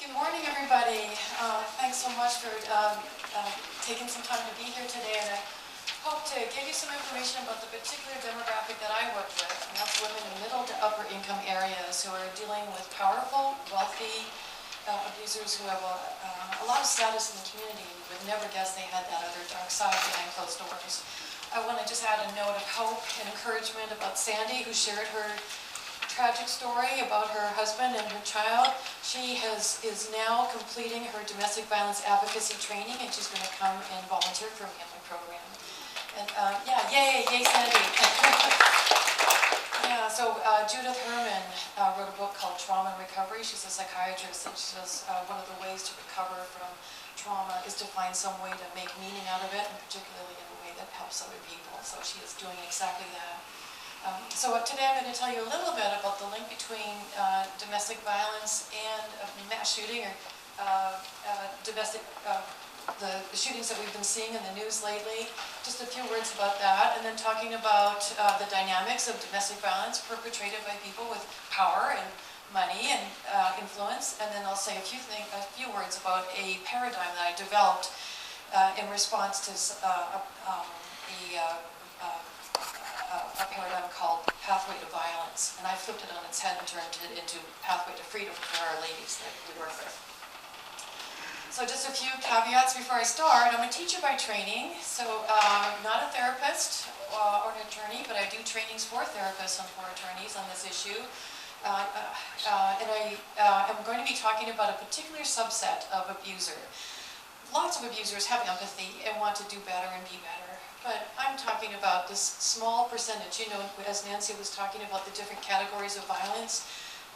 Good morning, everybody. Thanks so much for taking some time to be here today, and I hope to give you some information about the particular demographic that I work with, and that's women in middle to upper income areas who are dealing with powerful, wealthy abusers who have a lot of status in the community. You would never guess they had that other dark side behind closed doors. I want to just add a note of hope and encouragement about Sandy, who shared her tragic story about her husband and her child. She is now completing her domestic violence advocacy training, and she's going to come and volunteer for me in my program. And yeah, yay Sandy. Yeah, so Judith Herman wrote a book called Trauma and Recovery. She's a psychiatrist, and she says one of the ways to recover from trauma is to find some way to make meaning out of it, and particularly in a way that helps other people. So she is doing exactly that. So today I'm going to tell you a little bit about the link between domestic violence and mass shooting, or the shootings that we've been seeing in the news lately. Just a few words about that, and then talking about the dynamics of domestic violence perpetrated by people with power and money and influence. And then I'll say a few words about a paradigm that I developed in response to a paradigm called Pathway to Violence, and I flipped it on its head and turned it into Pathway to Freedom for our ladies that we work with. So just a few caveats before I start. I'm a teacher by training, so I'm not a therapist or an attorney, but I do trainings for therapists and for attorneys on this issue. And I am going to be talking about a particular subset of abuser. Lots of abusers have empathy and want to do better and be better. But I'm talking about this small percentage, as Nancy was talking about the different categories of violence.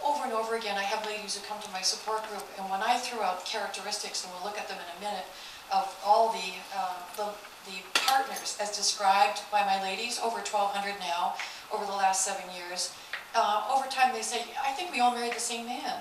Over and over again, I have ladies who come to my support group, and when I threw out characteristics, and we'll look at them in a minute, of all the partners as described by my ladies, over 1,200 now, over the last 7 years, over time they say, I think we all married the same man.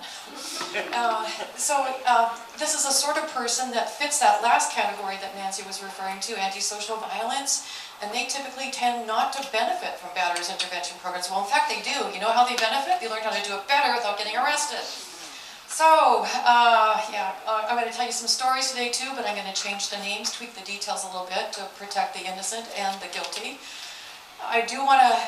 This is a sort of person that fits that last category that Nancy was referring to, antisocial violence, and they typically tend not to benefit from batterers intervention programs. Well, in fact, they do. You know how they benefit? They learn how to do it better without getting arrested. So, I'm going to tell you some stories today too, but I'm going to change the names, tweak the details a little bit to protect the innocent and the guilty. I do want to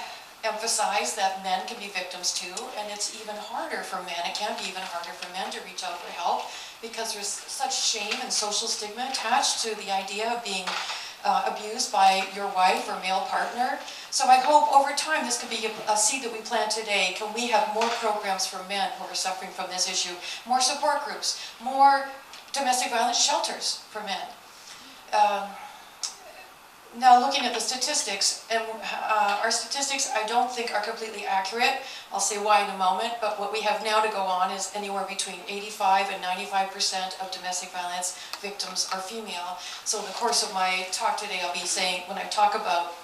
emphasize that men can be victims too, and it's even harder for men. It can be even harder for men to reach out for help because there's such shame and social stigma attached to the idea of being abused by your wife or male partner. So I hope over time this could be a seed that we plant today. Can we have more programs for men who are suffering from this issue, more support groups, more domestic violence shelters for men? Now looking at the statistics, and our statistics I don't think are completely accurate. I'll say why in a moment, but what we have now to go on is anywhere between 85 and 95% of domestic violence victims are female. So in the course of my talk today, I'll be saying, when I talk about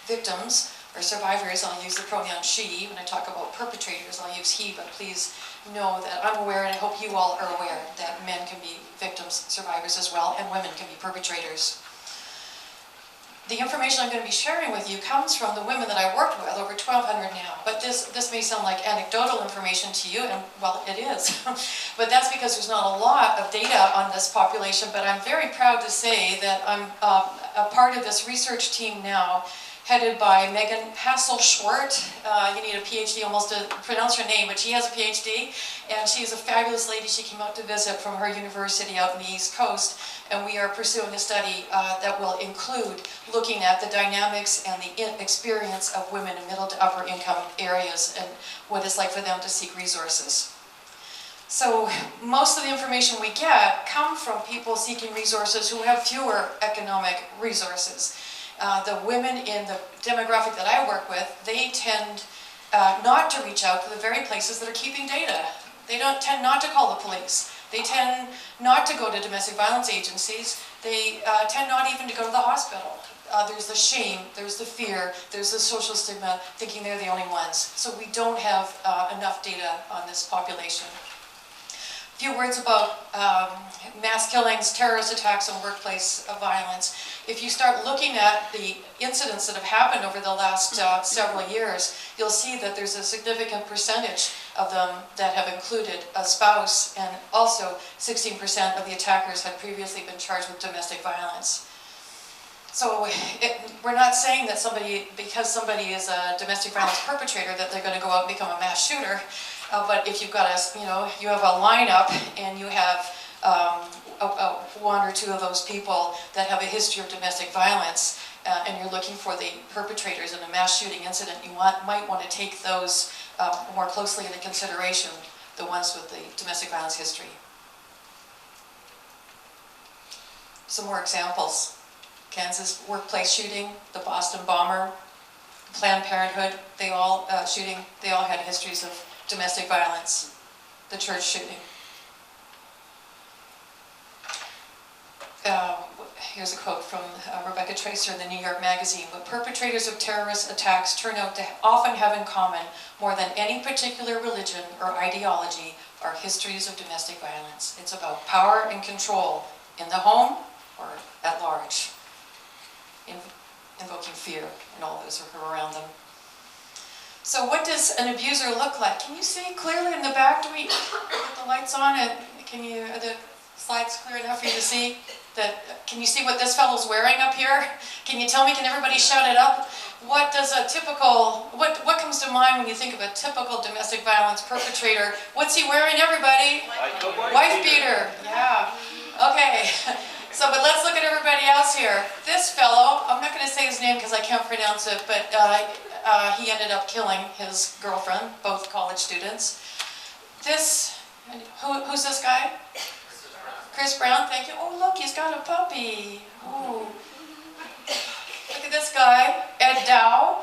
victims or survivors, I'll use the pronoun she. When I talk about perpetrators, I'll use he, but please know that I'm aware, and I hope you all are aware, that men can be victims, survivors as well, and women can be perpetrators. The information I'm going to be sharing with you comes from the women that I worked with, over 1,200 now. But this may sound like anecdotal information to you, and well, it is. But that's because there's not a lot of data on this population, but I'm very proud to say that I'm a part of this research team now, headed by Megan Hasselschwart. You need a PhD almost to pronounce her name, but she has a PhD, and she's a fabulous lady. She came out to visit from her university out in the East Coast, and we are pursuing a study that will include looking at the dynamics and the experience of women in middle to upper income areas and what it's like for them to seek resources. So most of the information we get come from people seeking resources who have fewer economic resources. The women in the demographic that I work with, they tend not to reach out to the very places that are keeping data. They tend not to call the police. They tend not to go to domestic violence agencies. They tend not even to go to the hospital. There's the shame, there's the fear, there's the social stigma, thinking they're the only ones. So we don't have enough data on this population. few words about mass killings, terrorist attacks, and workplace violence. If you start looking at the incidents that have happened over the last several years, you'll see that there's a significant percentage of them that have included a spouse, and also 16% of the attackers had previously been charged with domestic violence. So we're not saying that because somebody is a domestic violence perpetrator, that they're going to go out and become a mass shooter. But if you've got you have a lineup and you have one or two of those people that have a history of domestic violence, and you're looking for the perpetrators in a mass shooting incident, you might want to take those more closely into consideration, the ones with the domestic violence history. Some more examples. Kansas workplace shooting, the Boston bomber, Planned Parenthood, they all had histories of domestic violence. The church shooting. Here's a quote from Rebecca Tracer in the New York Magazine. What perpetrators of terrorist attacks turn out to often have in common, more than any particular religion or ideology, are histories of domestic violence. It's about power and control in the home or at large, invoking fear in all those who are around them. So what does an abuser look like? Can you see clearly in the back? Do we put the lights on? Are the slides clear enough for you to see? Can you see what this fellow's wearing up here? Can you tell me, can everybody shout it up? What comes to mind when you think of a typical domestic violence perpetrator? What's he wearing, everybody? Wife beater. Yeah. Okay. But let's look at everybody else here. This fellow, I'm not going to say his name because I can't pronounce it, but he ended up killing his girlfriend, both college students. Who's this guy? Chris Brown, thank you. Oh, look, he's got a puppy. Ooh. Look at this guy, Ed Dow.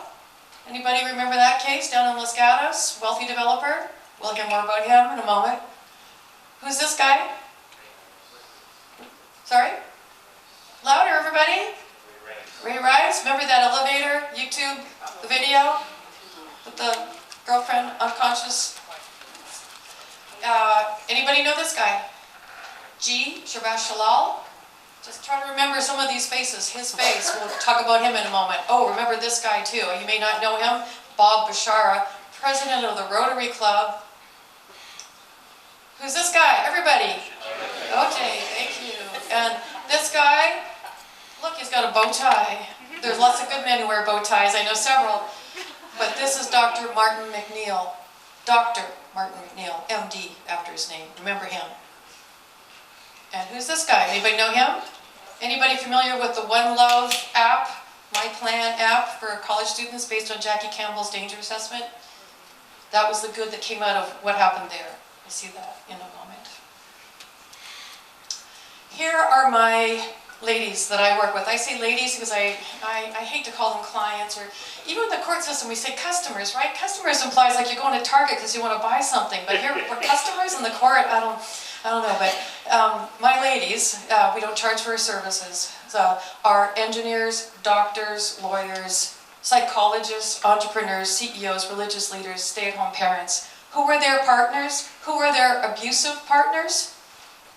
Anybody remember that case down in Los Gatos? Wealthy developer. We'll hear more about him in a moment. Who's this guy? Sorry? Louder, everybody. Ray Rice. Remember that elevator, YouTube, the video with the girlfriend unconscious? Anybody know this guy? Shabazz Shalal. Just try to remember some of these faces. His face, we'll talk about him in a moment. Oh, remember this guy too. You may not know him. Bob Bashara, president of the Rotary Club. Who's this guy? Everybody. Okay, thank you. And this guy, look, he's got a bow tie. There's lots of good men who wear bow ties. I know several. But this is Dr. Martin McNeil. Dr. Martin McNeil, MD, after his name. Remember him. And who's this guy? Anybody know him? Anybody familiar with the One Love app, My Plan app for college students based on Jackie Campbell's danger assessment? That was the good that came out of what happened there. We'll see that in a moment. Here are my ladies that I work with. I say ladies because I hate to call them clients, or even with the court system we say customers, right? Customers implies like you're going to Target because you want to buy something, but here we're customers in the court. I don't know, but my ladies, we don't charge for our services. So are engineers, doctors, lawyers, psychologists, entrepreneurs, CEOs, religious leaders, stay-at-home parents. Who were their partners? Who were their abusive partners?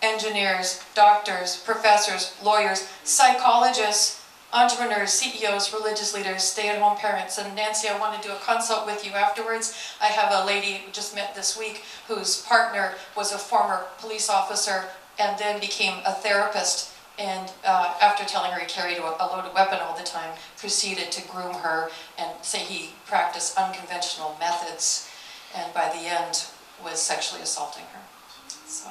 Engineers, doctors, professors, lawyers, psychologists, entrepreneurs, CEOs, religious leaders, stay-at-home parents. And Nancy, I want to do a consult with you afterwards. I have a lady we just met this week whose partner was a former police officer and then became a therapist, and after telling her he carried a loaded weapon all the time, proceeded to groom her and say he practiced unconventional methods, and by the end was sexually assaulting her. So,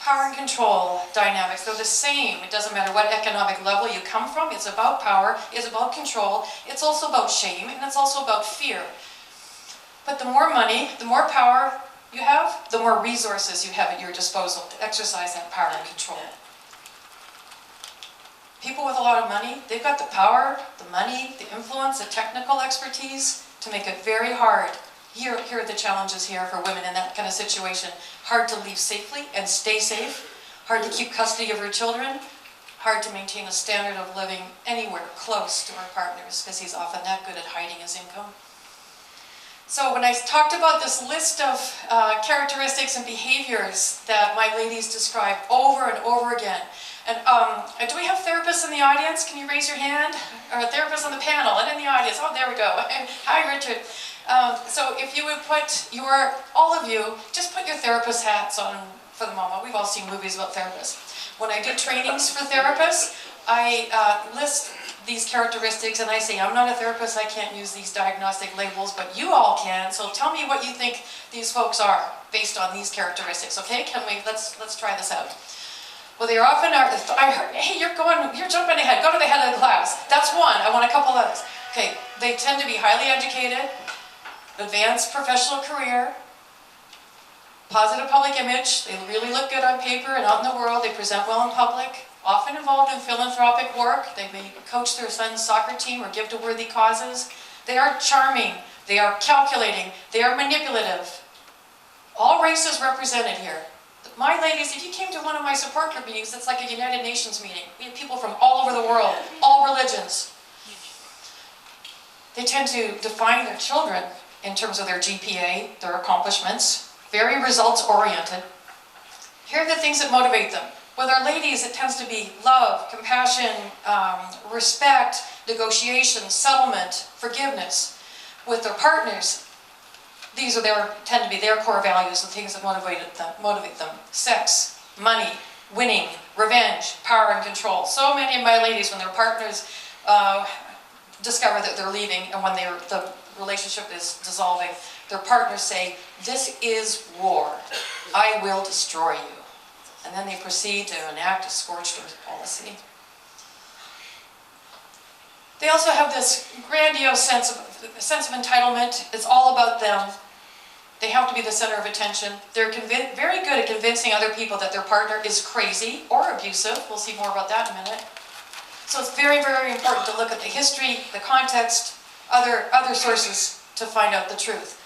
power and control dynamics, they're the same. It doesn't matter what economic level you come from. It's about power, it's about control, it's also about shame, and it's also about fear. But the more money, the more power you have, the more resources you have at your disposal to exercise that power and control. People with a lot of money, they've got the power, the money, the influence, the technical expertise to make it very hard. Here are the challenges here for women in that kind of situation. Hard to leave safely and stay safe. Hard to keep custody of her children. Hard to maintain a standard of living anywhere close to her partners because he's often that good at hiding his income. So when I talked about this list of characteristics and behaviors that my ladies describe over and over again, and do we have therapists in the audience? Can you raise your hand? Or a therapist on the panel and in the audience? Oh, there we go. Hi, Richard. So if you would put all of you, just put your therapist hats on for the moment. We've all seen movies about therapists. When I do trainings for therapists, I list these characteristics and I say, I'm not a therapist, I can't use these diagnostic labels, but you all can, so tell me what you think these folks are based on these characteristics, okay? Let's try this out. Well, they often are, I heard, hey, you're jumping ahead, go to the head of the class. That's one, I want a couple others. Okay, they tend to be highly educated, advanced professional career, positive public image, they really look good on paper and out in the world, they present well in public, often involved in philanthropic work, they may coach their son's soccer team or give to worthy causes. They are charming, they are calculating, they are manipulative. All races represented here. My ladies, if you came to one of my support group meetings, it's like a United Nations meeting. We have people from all over the world, all religions. They tend to define their children in terms of their GPA, their accomplishments, very results-oriented. Here are the things that motivate them. With our ladies, it tends to be love, compassion, respect, negotiation, settlement, forgiveness. With their partners, these are tend to be their core values, the things that motivate them. Sex, money, winning, revenge, power and control. So many of my ladies, when their partners discover that they're leaving and when the relationship is dissolving, their partners say, "This is war. I will destroy you." And then they proceed to enact a scorched earth policy. They also have this grandiose sense of entitlement. It's all about them. They have to be the center of attention. They're very good at convincing other people that their partner is crazy or abusive. We'll see more about that in a minute. So it's very, very important to look at the history, the context, other sources to find out the truth.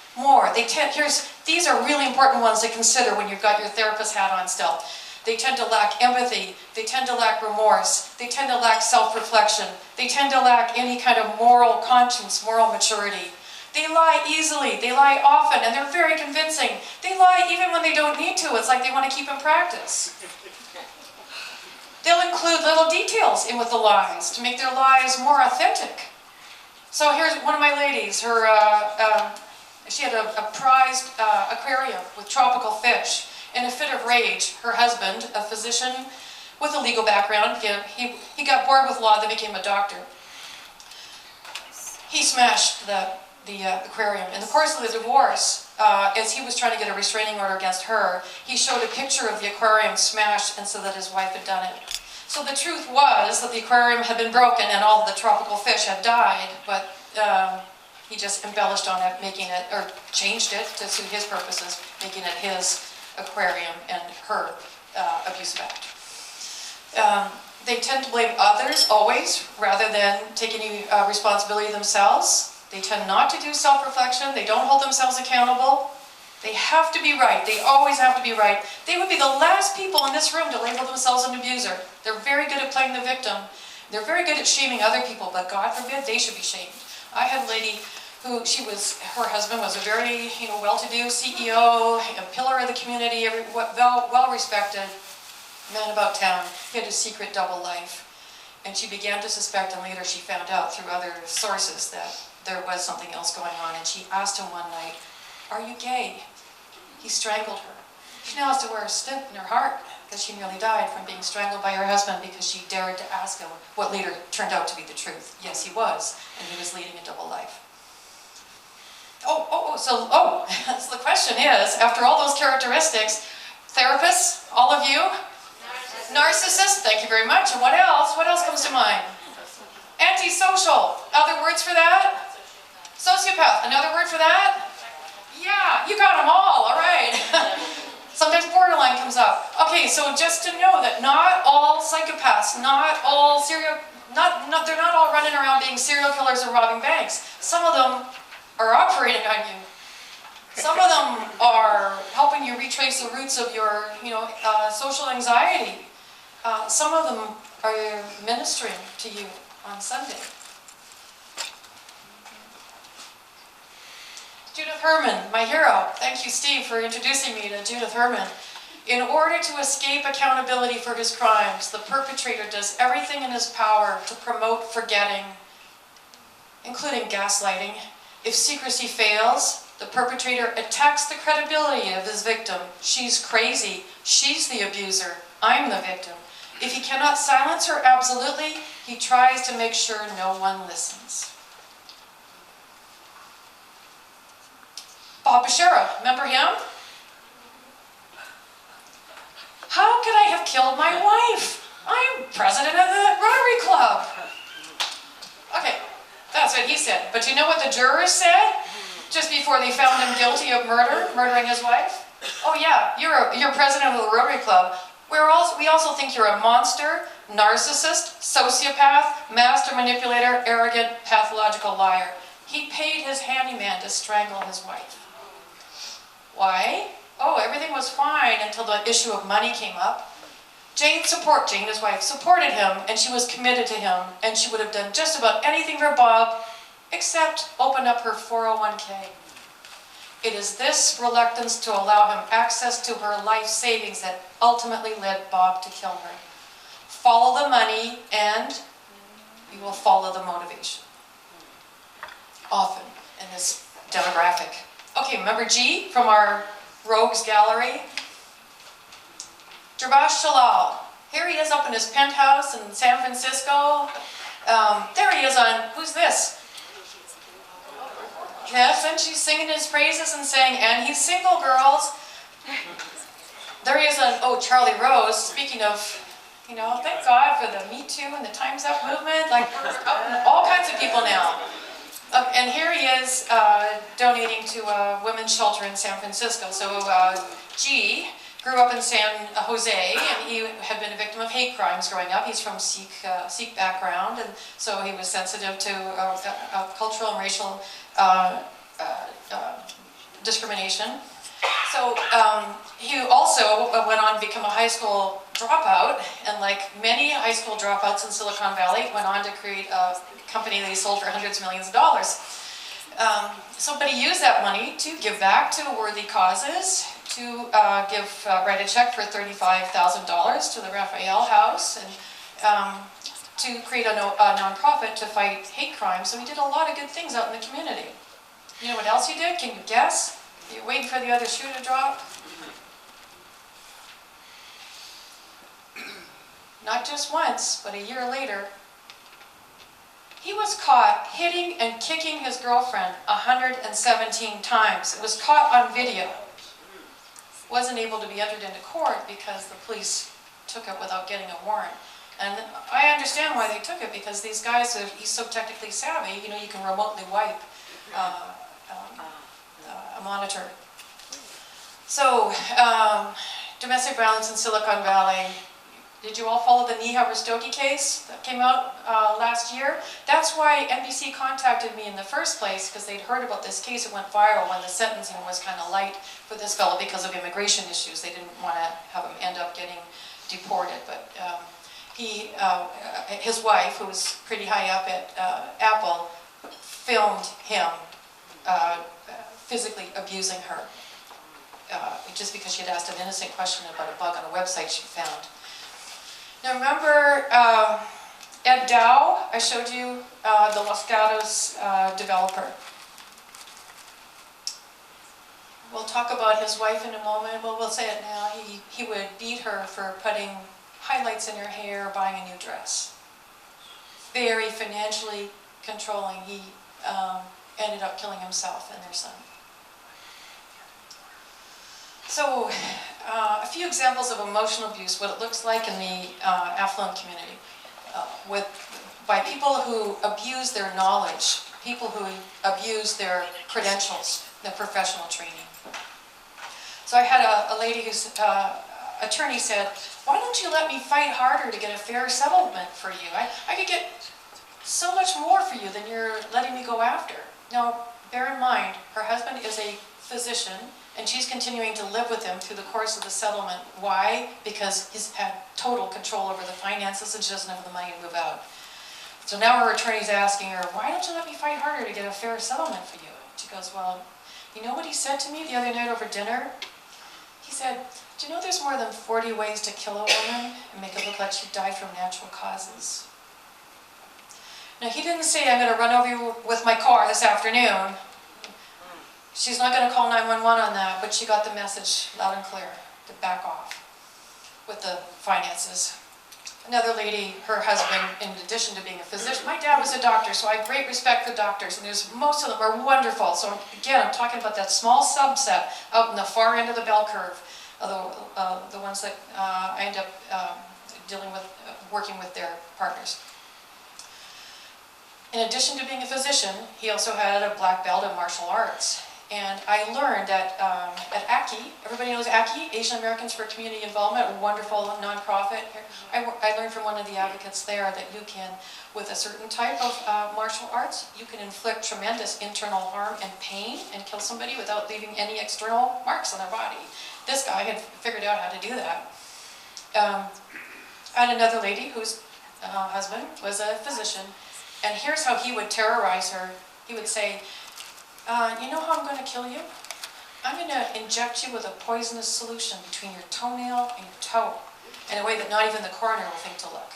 These are really important ones to consider when you've got your therapist hat on still. They tend to lack empathy, they tend to lack remorse, they tend to lack self-reflection, they tend to lack any kind of moral conscience, moral maturity. They lie easily, they lie often, and they're very convincing. They lie even when they don't need to. It's like they want to keep in practice. They'll include little details in with the lies to make their lies more authentic. So here's one of my ladies. She had a prized aquarium with tropical fish. In a fit of rage, her husband, a physician with a legal background, he got bored with law, then became a doctor. He smashed the aquarium. In the course of the divorce, as he was trying to get a restraining order against her, he showed a picture of the aquarium smashed and said that his wife had done it. So the truth was that the aquarium had been broken and all the tropical fish had died, but he just embellished on it, or changed it to suit his purposes, making it his aquarium and her abusive act. They tend to blame others always, rather than taking any responsibility themselves. They tend not to do self-reflection. They don't hold themselves accountable. They have to be right. They always have to be right. They would be the last people in this room to label themselves an abuser. They're very good at playing the victim. They're very good at shaming other people, but God forbid they should be shamed. I had a lady who her husband was a very well-to-do CEO, a pillar of the community, well-respected man about town. He had a secret double life. And she began to suspect, and later she found out through other sources, that there was something else going on. And she asked him one night, "Are you gay?" He strangled her. She now has to wear a stent in her heart because she nearly died from being strangled by her husband because she dared to ask him what later turned out to be the truth. Yes, he was, and he was leading a double life. So the question is, after all those characteristics, therapists, all of you? Narcissist, thank you very much. And what else? What else comes to mind? Antisocial, other words for that? Sociopath, another word for that? Yeah, you got them all right. Sometimes borderline comes up. Okay, so just to know that not all psychopaths, they're not all running around being serial killers or robbing banks. Some of them are operating on you. Some of them are helping you retrace the roots of your, social anxiety. Some of them are ministering to you on Sunday. Judith, Herman, my hero. Thank you, Steve, for introducing me to Judith Herman. In order to escape accountability for his crimes, the perpetrator does everything in his power to promote forgetting, including gaslighting. If secrecy fails, the perpetrator attacks the credibility of his victim. She's crazy. She's the abuser. I'm the victim. If he cannot silence her absolutely, he tries to make sure no one listens. Bob Bashara, remember him? How could I have killed my wife? I'm president of the Rotary Club. Okay, that's what he said. But you know what the jurors said just before they found him guilty of murdering his wife? Oh yeah, you're president of the Rotary Club. We also think you're a monster, narcissist, sociopath, master manipulator, arrogant, pathological liar. He paid his handyman to strangle his wife. Why? Oh, everything was fine until the issue of money came up. Jane, his wife, supported him, and she was committed to him, and she would have done just about anything for Bob, except open up her 401k. It is this reluctance to allow him access to her life savings that ultimately led Bob to kill her. Follow the money, and you will follow the motivation. Often in this demographic. Okay, remember G from our Rogues Gallery? Jerbash Shalal. Here he is up in his penthouse in San Francisco. There he is on, who's this? Yes, and she's singing his praises and saying, and he's single, girls. There he is on, oh, Charlie Rose. Speaking of, thank God for the Me Too and the Time's Up movement. Like, all kinds of people now. And here he is donating to a women's shelter in San Francisco. So G grew up in San Jose, and he had been a victim of hate crimes growing up. He's from Sikh background, and so he was sensitive to cultural and racial discrimination. So he also went on to become a high school dropout, and like many high school dropouts in Silicon Valley, went on to create a company that he sold for hundreds of millions of dollars. But he used that money to give back to worthy causes, to write a check for $35,000 to the Raphael House, and to create a nonprofit to fight hate crimes. So he did a lot of good things out in the community. You know what else he did? Can you guess? You're waiting for the other shoe to drop? Not just once, but a year later, he was caught hitting and kicking his girlfriend 117 times. It was caught on video. Wasn't able to be entered into court because the police took it without getting a warrant. And I understand why they took it, because these guys, he's so technically savvy, you can remotely wipe a monitor. So, domestic violence in Silicon Valley. Did you all follow the Neha Rastogi case that came out last year? That's why NBC contacted me in the first place, because they'd heard about this case. It went viral when the sentencing was kind of light for this fellow because of immigration issues. They didn't want to have him end up getting deported. But his wife, who was pretty high up at Apple, filmed him physically abusing her just because she had asked an innocent question about a bug on a website she found. Now remember Ed Dow? I showed you the Los Gatos developer. We'll talk about his wife in a moment. Well, we'll say it now. He would beat her for putting highlights in her hair, buying a new dress. Very financially controlling. He ended up killing himself and their son. So, a few examples of emotional abuse, what it looks like in the affluent community, by people who abuse their knowledge, people who abuse their credentials, their professional training. So I had a lady whose attorney said, why don't you let me fight harder to get a fair settlement for you? I could get so much more for you than you're letting me go after. Now, bear in mind, her husband is a physician, and she's continuing to live with him through the course of the settlement. Why? Because he's had total control over the finances and she doesn't have the money to move out. So now her attorney's asking her, why don't you let me fight harder to get a fair settlement for you? She goes, well, You know what he said to me the other night over dinner? He said, do you know there's more than 40 ways to kill a woman and make it look like she died from natural causes? Now, he didn't say, I'm going to run over you with my car this afternoon. She's not going to call 911 on that, but she got the message loud and clear to back off with the finances. Another lady, her husband, in addition to being a physician, my dad was a doctor, so I have great respect for doctors, and most of them are wonderful. So again, I'm talking about that small subset out in the far end of the bell curve, the ones that I end up dealing with, working with their partners. In addition to being a physician, he also had a black belt in martial arts. And I learned at ACI, everybody knows ACI, Asian Americans for Community Involvement, a wonderful nonprofit. I learned from one of the advocates there that you can, with a certain type of martial arts, you can inflict tremendous internal harm and pain and kill somebody without leaving any external marks on their body. This guy had figured out how to do that. I had another lady whose husband was a physician, and here's how he would terrorize her. He would say, you know how I'm going to kill you? I'm going to inject you with a poisonous solution between your toenail and your toe in a way that not even the coroner will think to look.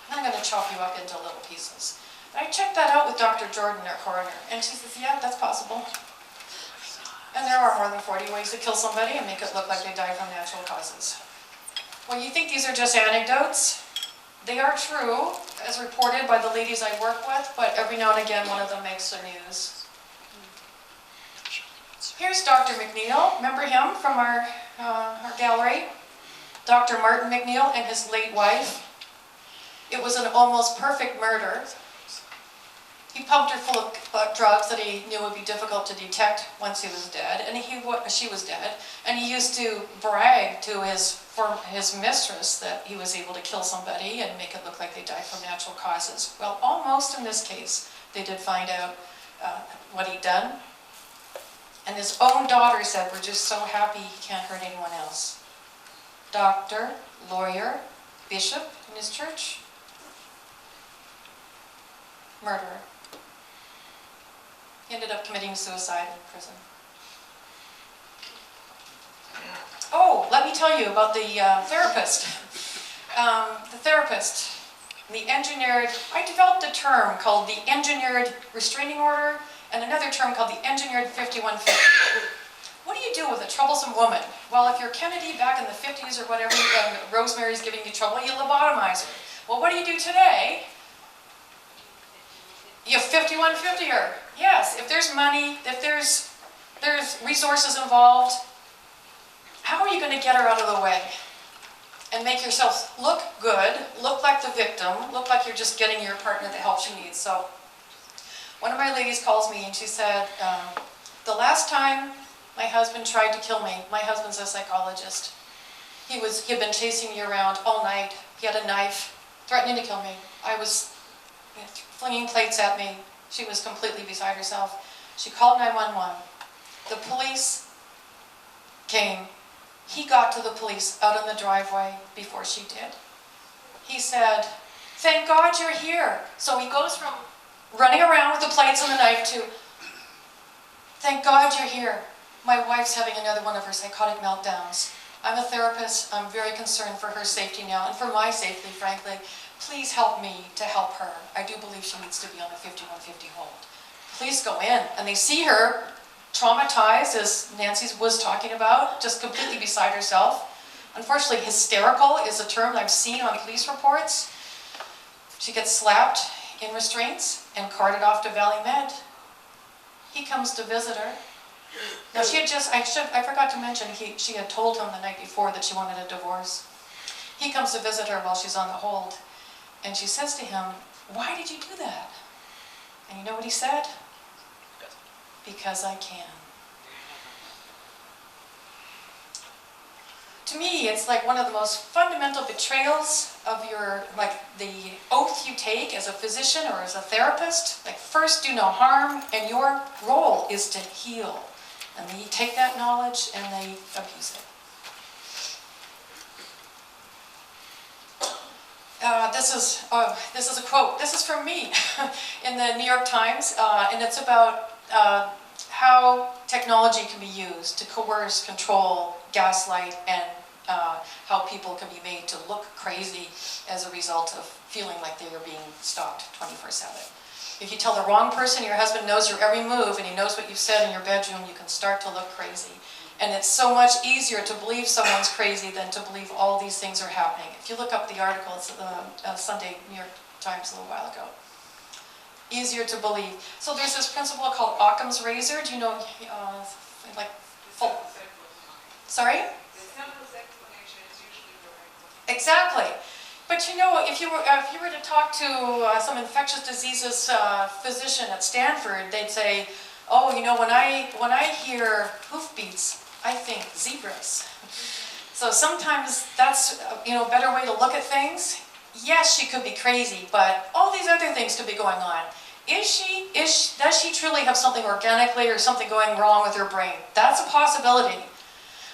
And I'm going to chop you up into little pieces. I checked that out with Dr. Jordan, our coroner, and she says, yeah, that's possible. And there are more than 40 ways to kill somebody and make it look like they died from natural causes. Well, you think these are just anecdotes? They are true, as reported by the ladies I work with, but every now and again one of them makes the news. Here's Dr. McNeil. Remember him from our gallery? Dr. Martin McNeil and his late wife. It was an almost perfect murder. He pumped her full of drugs that he knew would be difficult to detect once he was dead, and she was dead. And he used to brag to his mistress that he was able to kill somebody and make it look like they died from natural causes. Well, almost in this case, they did find out what he'd done. And his own daughter said, we're just so happy he can't hurt anyone else. Doctor, lawyer, bishop in his church, murderer. He ended up committing suicide in prison. Oh, let me tell you about the therapist. I developed a term called the engineered restraining order, and another term called the engineered 5150. What do you do with a troublesome woman? Well, if you're Kennedy back in the 50s or whatever, and Rosemary's giving you trouble, you lobotomize her. Well, what do you do today? You 5150 her. Yes, if there's money, if there's resources involved, how are you going to get her out of the way? And make yourself look good, look like the victim, look like you're just getting your partner the help she needs. So one of my ladies calls me and she said, the last time my husband tried to kill me, my husband's a psychologist. He had been chasing me around all night. He had a knife, threatening to kill me. I was flinging plates at me. She was completely beside herself. She called 911. The police came. He got to the police out on the driveway before she did. He said, thank God you're here. So he goes from running around with the plates and the knife to, thank God you're here. My wife's having another one of her psychotic meltdowns. I'm a therapist. I'm very concerned for her safety now and for my safety, frankly. Please help me to help her. I do believe she needs to be on the 5150 hold. Please go in. And they see her traumatized, as Nancy was talking about, just completely beside herself. Unfortunately, hysterical is a term I've seen on police reports. She gets slapped in restraints and carted off to Valley Med. He comes to visit her. Now she had just, I forgot to mention, she had told him the night before that she wanted a divorce. He comes to visit her while she's on the hold. And she says to him, why did you do that? And you know what he said? Because I can. To me, it's like one of the most fundamental betrayals of the oath you take as a physician or as a therapist. Like, first do no harm, and your role is to heal. And they take that knowledge and they abuse it. This is a quote. This is from me in the New York Times, and it's about how technology can be used to coerce, control, gaslight, and how people can be made to look crazy as a result of feeling like they are being stalked 24/7. If you tell the wrong person, your husband knows your every move and he knows what you've said in your bedroom, you can start to look crazy. And it's so much easier to believe someone's crazy than to believe all these things are happening. If you look up the article, it's the Sunday New York Times a little while ago. Easier to believe. So there's this principle called Occam's razor. Do you know, like, sorry? Exactly. But you know, if you were to talk to some infectious diseases physician at Stanford, they'd say, oh, you know, when I hear hoofbeats, I think zebras. So sometimes that's a better way to look at things. Yes, she could be crazy, but all these other things could be going on. Does she truly have something organically or something going wrong with her brain? That's a possibility.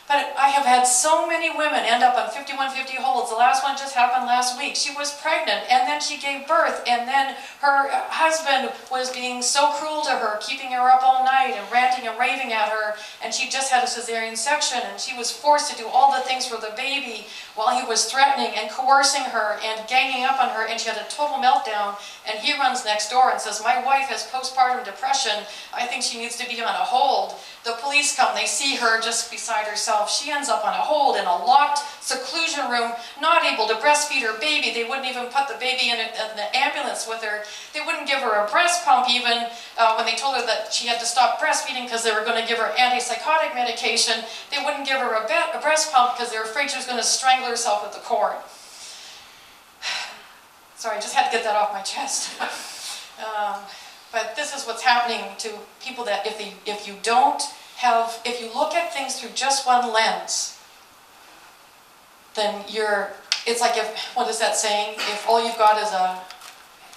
But I have had so many women end up on 5150 holds. The last one just happened last week. She was pregnant, and then she gave birth, and then her husband was being so cruel to her, keeping her up all night and ranting and raving at her, and she just had a cesarean section, and she was forced to do all the things for the baby while he was threatening and coercing her and ganging up on her, and she had a total meltdown, and he runs next door and says, my wife has postpartum depression. I think she needs to be on a hold. The police come, they see her just beside herself. She ends up on a hold in a locked seclusion room, not able to breastfeed her baby. They wouldn't even put the baby in the ambulance with her. They wouldn't give her a breast pump even when they told her that she had to stop breastfeeding because they were going to give her antipsychotic medication. They wouldn't give her a breast pump because they were afraid she was going to strangle herself with the cord. Sorry, I just had to get that off my chest. But this is what's happening to people that if you look at things through just one lens, then it's like what is that saying? If all you've got is a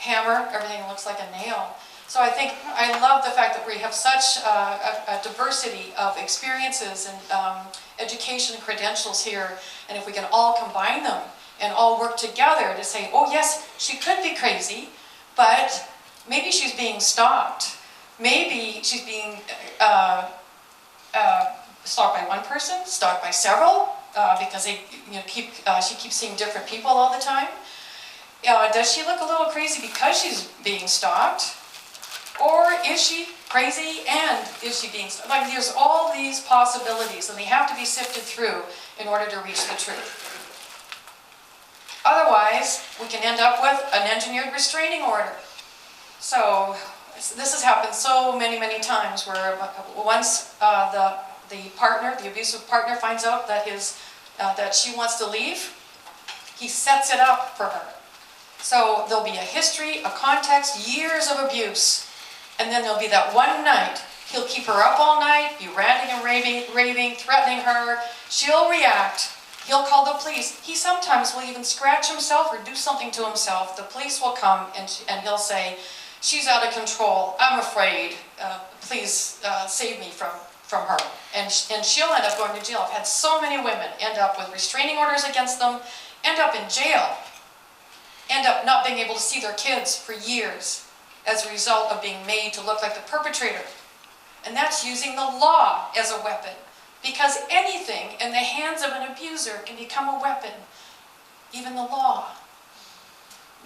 hammer, everything looks like a nail. So I love the fact that we have such a diversity of experiences and education credentials here, and if we can all combine them and all work together to say, oh yes, she could be crazy, but maybe she's being stalked. Maybe she's being stalked by one person, stalked by several, because she keeps seeing different people all the time. Does she look a little crazy because she's being stalked? Or is she crazy and is she being stalked? Like, there's all these possibilities, and they have to be sifted through in order to reach the truth. Otherwise, we can end up with an engineered restraining order. So this has happened so many, many times where once the abusive partner finds out that that she wants to leave, he sets it up for her. So there'll be a history, a context, years of abuse, and then there'll be that one night. He'll keep her up all night, be ranting and raving, threatening her. She'll react. He'll call the police. He sometimes will even scratch himself or do something to himself. The police will come and he'll say, she's out of control. I'm afraid. Please save me from her. And she'll end up going to jail. I've had so many women end up with restraining orders against them, end up in jail, end up not being able to see their kids for years as a result of being made to look like the perpetrator. And that's using the law as a weapon. Because anything in the hands of an abuser can become a weapon, even the law.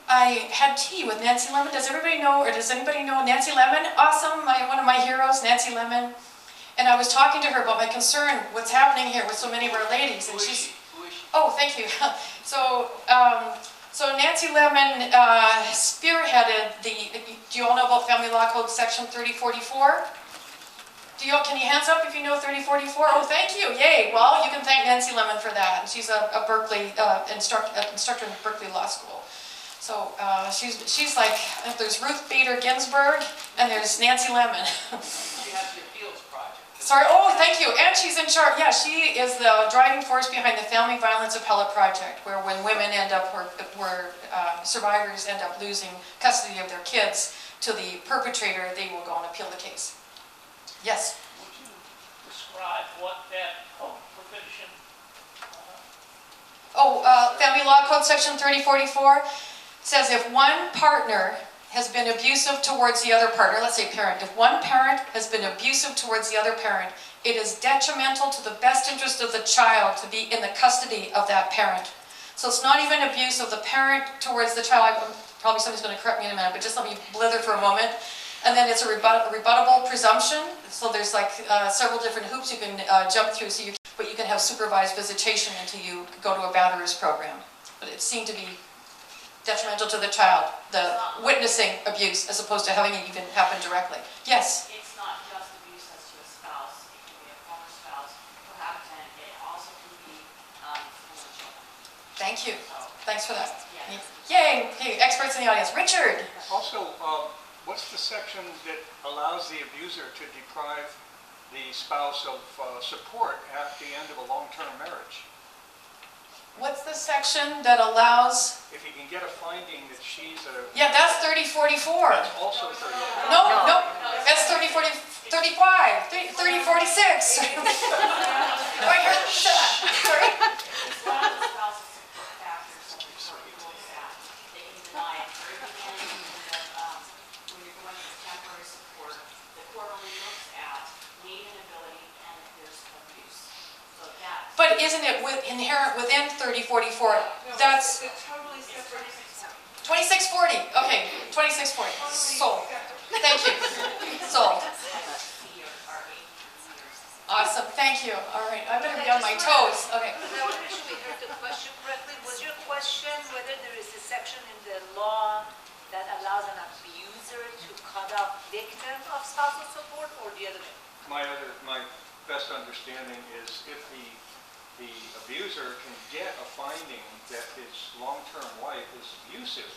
I had tea with Nancy Lemon. Does everybody know, or does anybody know Nancy Lemon? Awesome, one of my heroes, Nancy Lemon. And I was talking to her about my concern, what's happening here with so many of our ladies. And she's, oh, thank you. So Nancy Lemon spearheaded do you all know about Family Law Code Section 3044? Can you hands up if you know 3044? Oh, thank you, yay. Well, you can thank Nancy Lemon for that. She's a Berkeley instructor in Berkeley Law School. So she's like, there's Ruth Bader Ginsburg and there's Nancy Lemon. She has the Appeals Project. Sorry, oh, thank you. And she's in charge. Yeah, she is the driving force behind the Family Violence Appellate Project, where when women end up, where survivors end up losing custody of their kids to the perpetrator, they will go and appeal the case. Yes? Would you describe what that provision? Family Law Code Section 3044 says if one partner has been abusive towards the other partner, let's say parent, if one parent has been abusive towards the other parent, it is detrimental to the best interest of the child to be in the custody of that parent. So it's not even abuse of the parent towards the child. Probably somebody's going to correct me in a minute, but just let me blither for a moment. And then it's a rebuttable presumption. So there's like several different hoops you can jump through, but you can have supervised visitation until you go to a batterers program. But it seemed to be detrimental to the child, the witnessing abuse, as opposed to having it even happen directly. Yes? It's not just abuse as to a spouse, it can be a former spouse, cohabitant, it also can be from the children. Thank you. Thanks for that. Yes. Yay! Hey, experts in the audience. Richard! Also, what's the section that allows the abuser to deprive the spouse of support at the end of a long-term marriage? What's the section that allows... If he can get a finding that she's a... Yeah, that's 3044. That's also 30. No, that's 3040, 35, 3046. Oh, I heard that. Sorry. It's one of the spouse's support factors that the court looks at. They can deny at the very beginning when you're going for temporary support. The court only looks at need and ability and if there's abuse. So that's... But isn't it inherent within 3044? That's It's totally separate. 2640. Okay, 2640. Sold. Thank you. Sold. Awesome. Thank you. All right. I better be on my toes. Okay. I want to make sure we heard the question correctly. Was your question whether there is a section in the law that allows an abuser to cut off victim of spousal support, or the other way? My best understanding is if the abuser can get a finding that his long-term wife is abusive.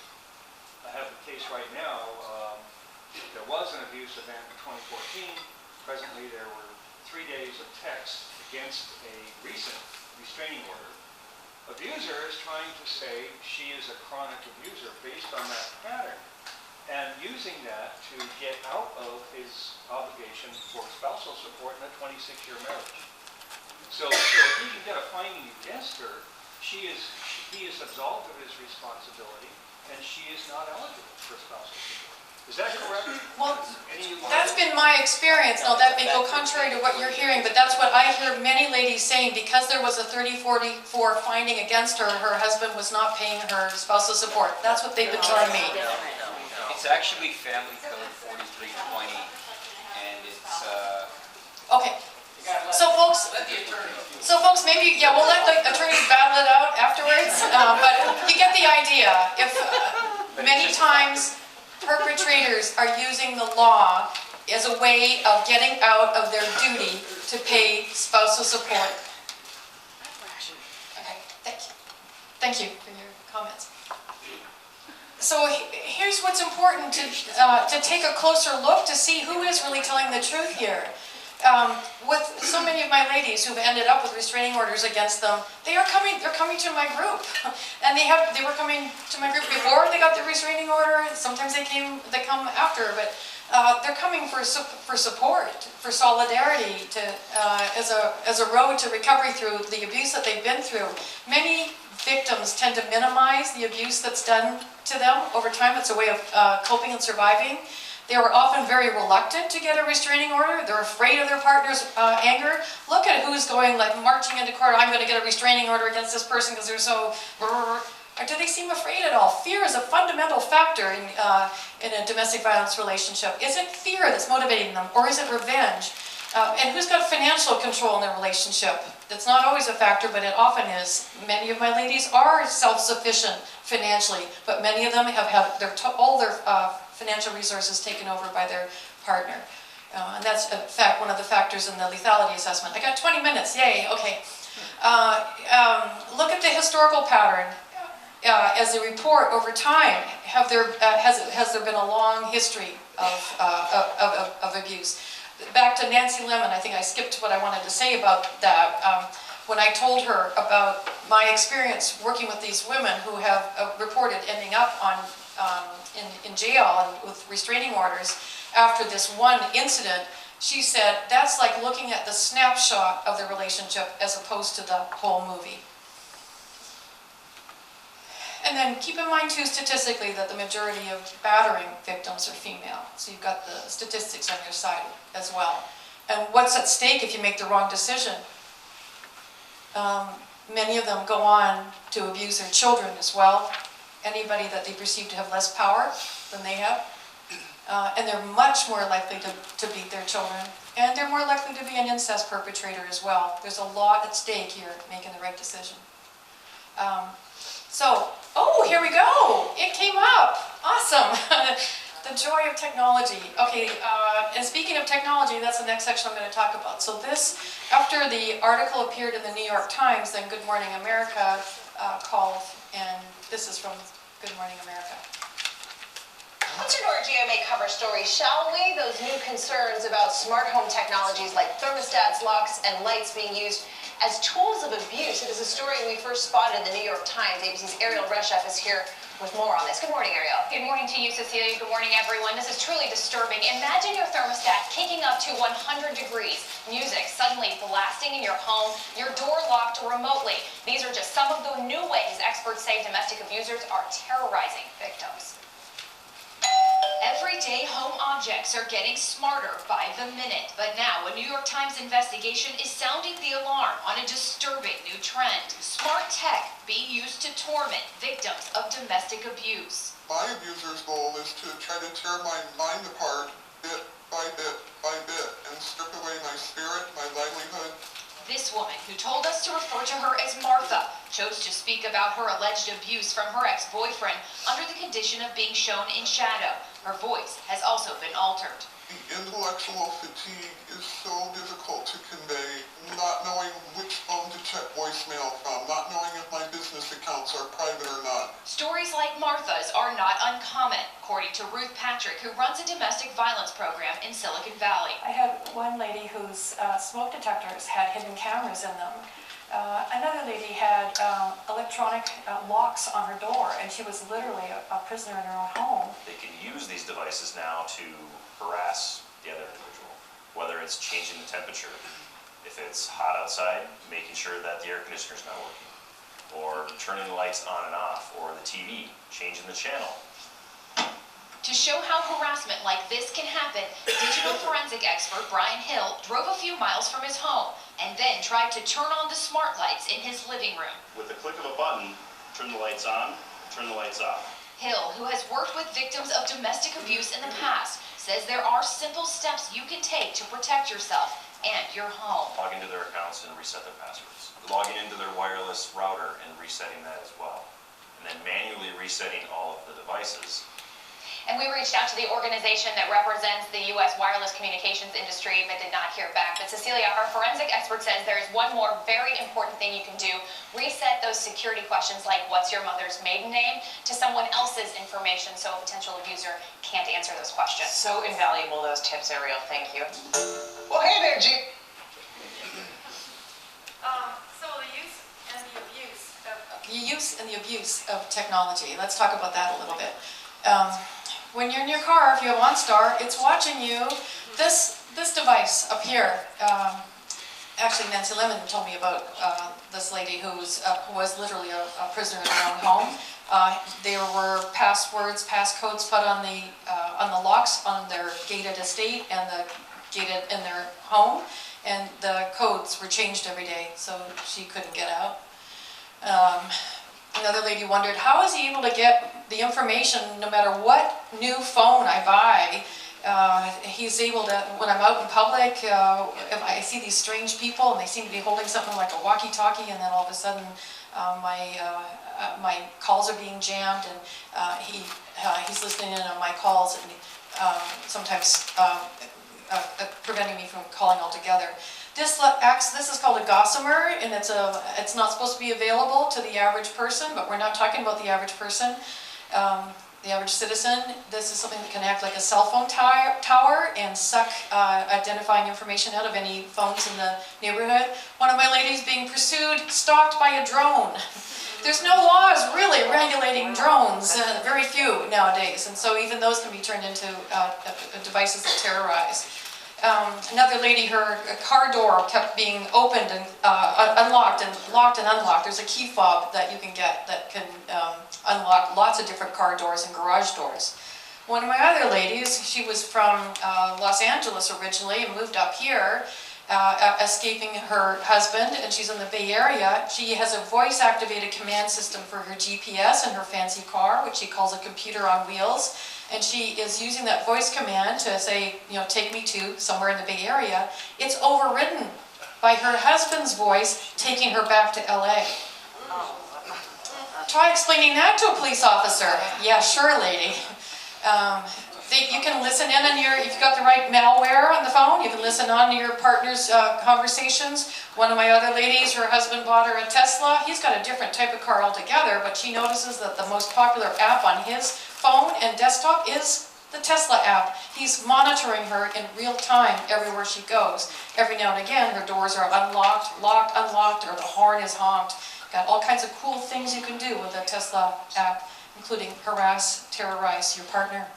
I have a case right now. There was an abuse event in 2014. Presently, there were 3 days of text against a recent restraining order. Abuser is trying to say she is a chronic abuser based on that pattern and using that to get out of his obligation for spousal support in a 26-year marriage. So if he can get a finding against her, he is absolved of his responsibility and she is not eligible for spousal support. Is that correct? Well, that's been my experience. Now, that may go contrary to what you're hearing, but that's what I hear many ladies saying. Because there was a 3044 finding against her, her husband was not paying her spousal support. That's what they've been telling me. It's actually Family Code 4320, and it's... Okay. So folks, maybe, yeah, we'll let the attorneys battle it out afterwards, but you get the idea. If many times perpetrators are using the law as a way of getting out of their duty to pay spousal support. Okay, thank you. Thank you for your comments. So here's what's important to take a closer look to see who is really telling the truth here. With so many of my ladies who've ended up with restraining orders against them, they're coming to my group, and they were coming to my group before they got the restraining order. Sometimes they come after, but they're coming for support, for solidarity, as a road to recovery through the abuse that they've been through. Many victims tend to minimize the abuse that's done to them over time. It's a way of coping and surviving. They were often very reluctant to get a restraining order. They're afraid of their partner's anger. Look at who's going like marching into court. I'm going to get a restraining order against this person because they're so... Or do they seem afraid at all? Fear is a fundamental factor in a domestic violence relationship. Is it fear that's motivating them, or is it revenge? And who's got financial control in their relationship? That's not always a factor, but it often is. Many of my ladies are self-sufficient financially, but many of them have had all their financial resources taken over by their partner. And that's, in fact, one of the factors in the lethality assessment. I got 20 minutes, yay, okay. Look at the historical pattern. As a report over time, has there been a long history of abuse? Back to Nancy Lemon, I think I skipped what I wanted to say about that. When I told her about my experience working with these women who have reported ending up in jail and with restraining orders after this one incident, she said, that's like looking at the snapshot of the relationship as opposed to the whole movie. And then keep in mind too statistically that the majority of battering victims are female. So you've got the statistics on your side as well. And what's at stake if you make the wrong decision? Many of them go on to abuse their children as well. Anybody that they perceive to have less power than they have. And they're much more likely to beat their children. And they're more likely to be an incest perpetrator as well. There's a lot at stake here, making the right decision. Oh, here we go. It came up. Awesome. The joy of technology. Okay, and speaking of technology, that's the next section I'm going to talk about. So this, after the article appeared in the New York Times, then Good Morning America called, and this is from Good Morning America. Let's turn to our GMA cover story, shall we? Those new concerns about smart home technologies like thermostats, locks, and lights being used as tools of abuse. It is a story we first spotted in the New York Times. ABC's Ariel Reshef is here with more on this. Good morning, Ariel. Good morning to you, Cecilia. Good morning, everyone. This is truly disturbing. Imagine your thermostat kicking up to 100 degrees. Music suddenly blasting in your home, your door locked remotely. These are just some of the new ways experts say domestic abusers are terrorizing victims. Everyday home objects are getting smarter by the minute, but now a New York Times investigation is sounding the alarm on a disturbing new trend. Smart tech being used to torment victims of domestic abuse. My abuser's goal is to try to tear my mind apart bit by bit by bit and strip away my spirit, my livelihood. This woman, who told us to refer to her as Martha, chose to speak about her alleged abuse from her ex-boyfriend under the condition of being shown in shadow. Her voice has also been altered. The intellectual fatigue is so difficult to convey, not knowing which phone to check voicemail from, not knowing if my business accounts are private or not. Stories like Martha's are not uncommon, according to Ruth Patrick, who runs a domestic violence program in Silicon Valley. I had one lady whose smoke detectors had hidden cameras in them. Another lady had electronic locks on her door, and she was literally a prisoner in her own home. They can use these devices now to harass the other individual, whether it's changing the temperature, if it's hot outside, making sure that the air conditioner's not working, or turning the lights on and off, or the TV, changing the channel. To show how harassment like this can happen, digital forensic expert Brian Hill drove a few miles from his home and then tried to turn on the smart lights in his living room. With the click of a button, turn the lights on, turn the lights off. Hill, who has worked with victims of domestic abuse in the past, says there are simple steps you can take to protect yourself and your home. Log into their accounts and reset their passwords. Logging into their wireless router and resetting that as well. And then manually resetting all of the devices. And we reached out to the organization that represents the U.S. wireless communications industry, but did not hear back. But Cecilia, our forensic expert says there is one more very important thing you can do. Reset those security questions like, what's your mother's maiden name, to someone else's information so a potential abuser can't answer those questions. So invaluable, those tips, Ariel. Thank you. Well, hey there, G. So the use and the abuse of technology. Let's talk about that a little bit. When you're in your car, if you have OnStar, it's watching you. This device up here, actually Nancy Lemon told me about this lady who was literally a prisoner in her own home. There were passwords, passcodes put on the locks on their gated estate and the gated in their home, and the codes were changed every day, so she couldn't get out. Another lady wondered, how is he able to get the information no matter what new phone I buy? He's able to, when I'm out in public, if I see these strange people and they seem to be holding something like a walkie-talkie, and then all of a sudden my calls are being jammed, and he's listening in on my calls, and sometimes preventing me from calling altogether. This is called a gossamer, and it's not supposed to be available to the average person, but we're not talking about the average person, the average citizen. This is something that can act like a cell phone tower and suck identifying information out of any phones in the neighborhood. One of my ladies being pursued, stalked by a drone. There's no laws really regulating drones, very few nowadays, and so even those can be turned into devices that terrorize. Another lady, her car door kept being opened and unlocked and locked and unlocked. There's a key fob that you can get that can unlock lots of different car doors and garage doors. One of my other ladies, she was from Los Angeles originally and moved up here, escaping her husband, and she's in the Bay Area. She has a voice-activated command system for her GPS in her fancy car, which she calls a computer on wheels. And she is using that voice command to say, you know, take me to somewhere in the Bay Area. It's overridden by her husband's voice taking her back to LA. Try explaining that to a police officer. Yeah, sure, lady. You can listen in on your, if you've got the right malware on the phone, you can listen on to your partner's conversations. One of my other ladies, her husband bought her a Tesla. He's got a different type of car altogether, but she notices that the most popular app on his phone and desktop is the Tesla app. He's monitoring her in real time everywhere she goes. Every now and again, her doors are unlocked, locked, unlocked, or the horn is honked. Got all kinds of cool things you can do with the Tesla app, including harass, terrorize your partner.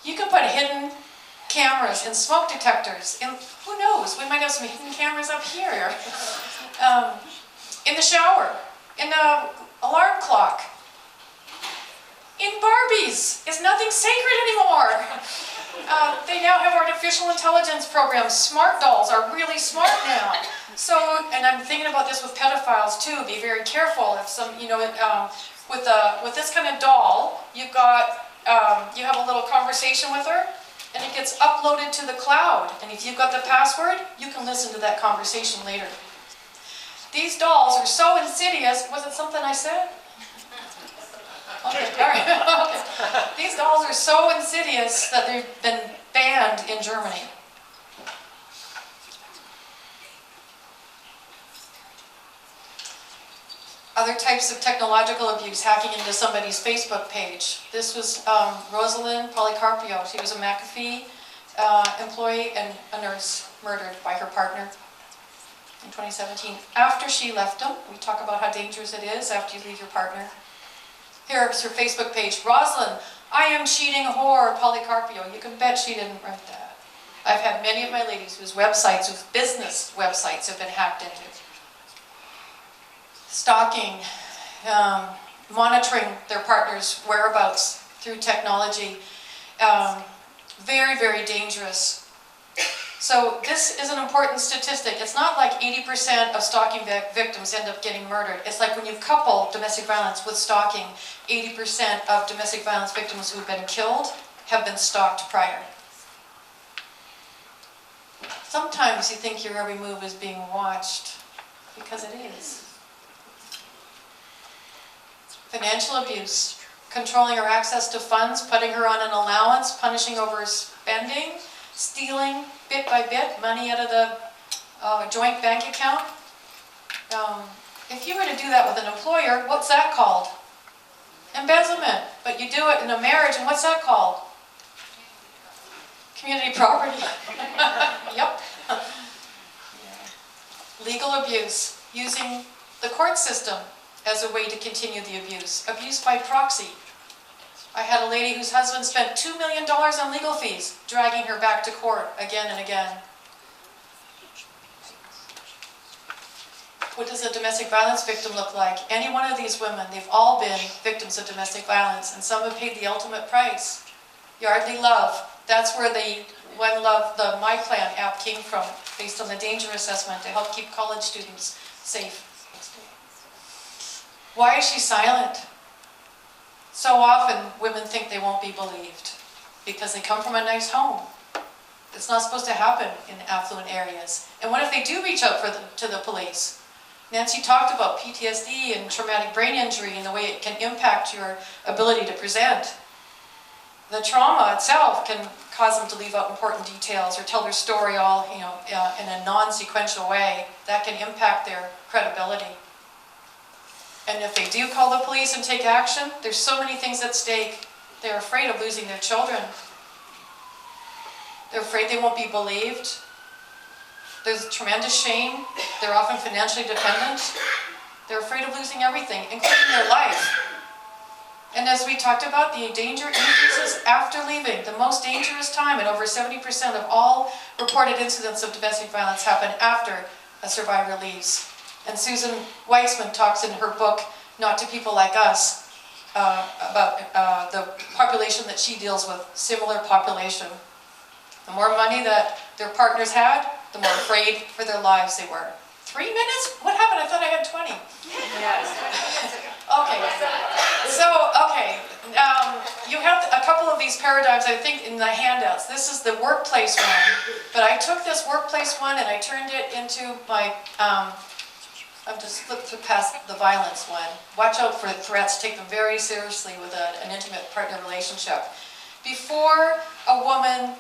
You can put hidden cameras and smoke detectors, and who knows, we might have some hidden cameras up here. In the shower, in the alarm clock, in Barbies. Is nothing sacred anymore. They now have artificial intelligence programs. Smart dolls are really smart now. So, and I'm thinking about this with pedophiles too. Be very careful if some, you know, with this kind of doll, you've got, you have a little conversation with her, and it gets uploaded to the cloud. And if you've got the password, you can listen to that conversation later. These dolls are so insidious. Was it something I said? Okay, all right. Okay. These dolls are so insidious that they've been banned in Germany. Other types of technological abuse, hacking into somebody's Facebook page. This was Rosalind Policarpio. She was a McAfee employee and a nurse murdered by her partner in 2017. After she left him, we talk about how dangerous it is after you leave your partner. Here's her Facebook page. Rosalind, I am cheating whore, Policarpio. You can bet she didn't write that. I've had many of my ladies whose websites, whose business websites have been hacked into. Stalking, monitoring their partner's whereabouts through technology. Very, very dangerous. So this is an important statistic. It's not like 80% of stalking victims end up getting murdered. It's like when you couple domestic violence with stalking, 80% of domestic violence victims who've been killed have been stalked prior. Sometimes you think your every move is being watched, because it is. Financial abuse, controlling her access to funds, putting her on an allowance, punishing over spending, stealing bit by bit money out of the joint bank account. If you were to do that with an employer, what's that called? Embezzlement. But you do it in a marriage, and what's that called? Community property. Yep. Legal abuse, using the court system as a way to continue the abuse. Abuse by proxy. I had a lady whose husband spent $2 million on legal fees, dragging her back to court again and again. What does a domestic violence victim look like? Any one of these women, they've all been victims of domestic violence, and some have paid the ultimate price. Yardley Love, that's where the One Love, the My Plan app came from, based on the danger assessment to help keep college students safe. Why is she silent? So often, women think they won't be believed because they come from a nice home. It's not supposed to happen in affluent areas. And what if they do reach out to the police? Nancy talked about PTSD and traumatic brain injury and the way it can impact your ability to present. The trauma itself can cause them to leave out important details or tell their story all, in a non-sequential way. That can impact their credibility. And if they do call the police and take action, there's so many things at stake. They're afraid of losing their children. They're afraid they won't be believed. There's tremendous shame. They're often financially dependent. They're afraid of losing everything, including their life. And as we talked about, the danger increases after leaving. The most dangerous time, and over 70% of all reported incidents of domestic violence happen after a survivor leaves. And Susan Weissman talks in her book, Not to People Like Us, about the population that she deals with, similar population. The more money that their partners had, the more afraid for their lives they were. 3 minutes? What happened? I thought I had 20. Okay. So, okay. You have a couple of these paradigms, I think, in the handouts. This is the workplace one. But I took this workplace one and I turned it into my, I've just flipped past the violence one. Watch out for threats. Take them very seriously with an intimate partner relationship. Before a woman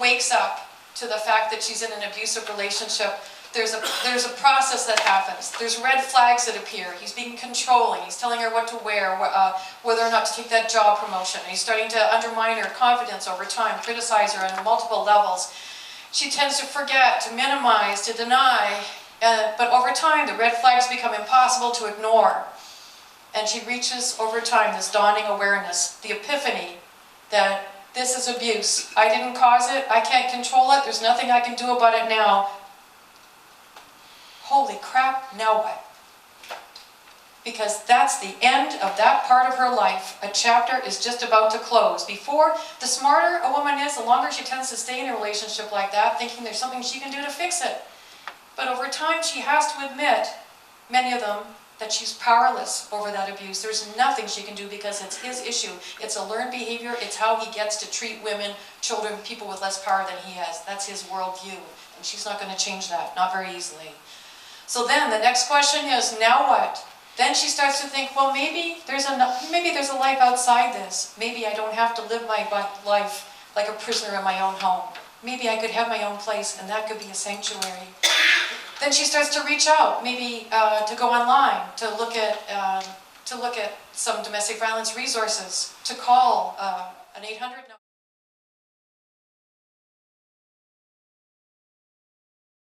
wakes up to the fact that she's in an abusive relationship, there's a process that happens. There's red flags that appear. He's being controlling. He's telling her what to wear, whether or not to take that job promotion. He's starting to undermine her confidence over time, criticize her on multiple levels. She tends to forget, to minimize, to deny, but over time the red flags become impossible to ignore. And she reaches over time this dawning awareness, the epiphany that this is abuse. I didn't cause it. I can't control it. There's nothing I can do about it now. Holy crap, now what? Because that's the end of that part of her life. A chapter is just about to close. Before, the smarter a woman is, the longer she tends to stay in a relationship like that, thinking there's something she can do to fix it. But over time, she has to admit, many of them, that she's powerless over that abuse. There's nothing she can do because it's his issue. It's a learned behavior. It's how he gets to treat women, children, people with less power than he has. That's his worldview. And she's not going to change that, not very easily. So then the next question is, now what? Then she starts to think, well, maybe there's a life outside this. Maybe I don't have to live my life like a prisoner in my own home. Maybe I could have my own place, and that could be a sanctuary. Then she starts to reach out, maybe to go online, to look at some domestic violence resources, to call an 800 number.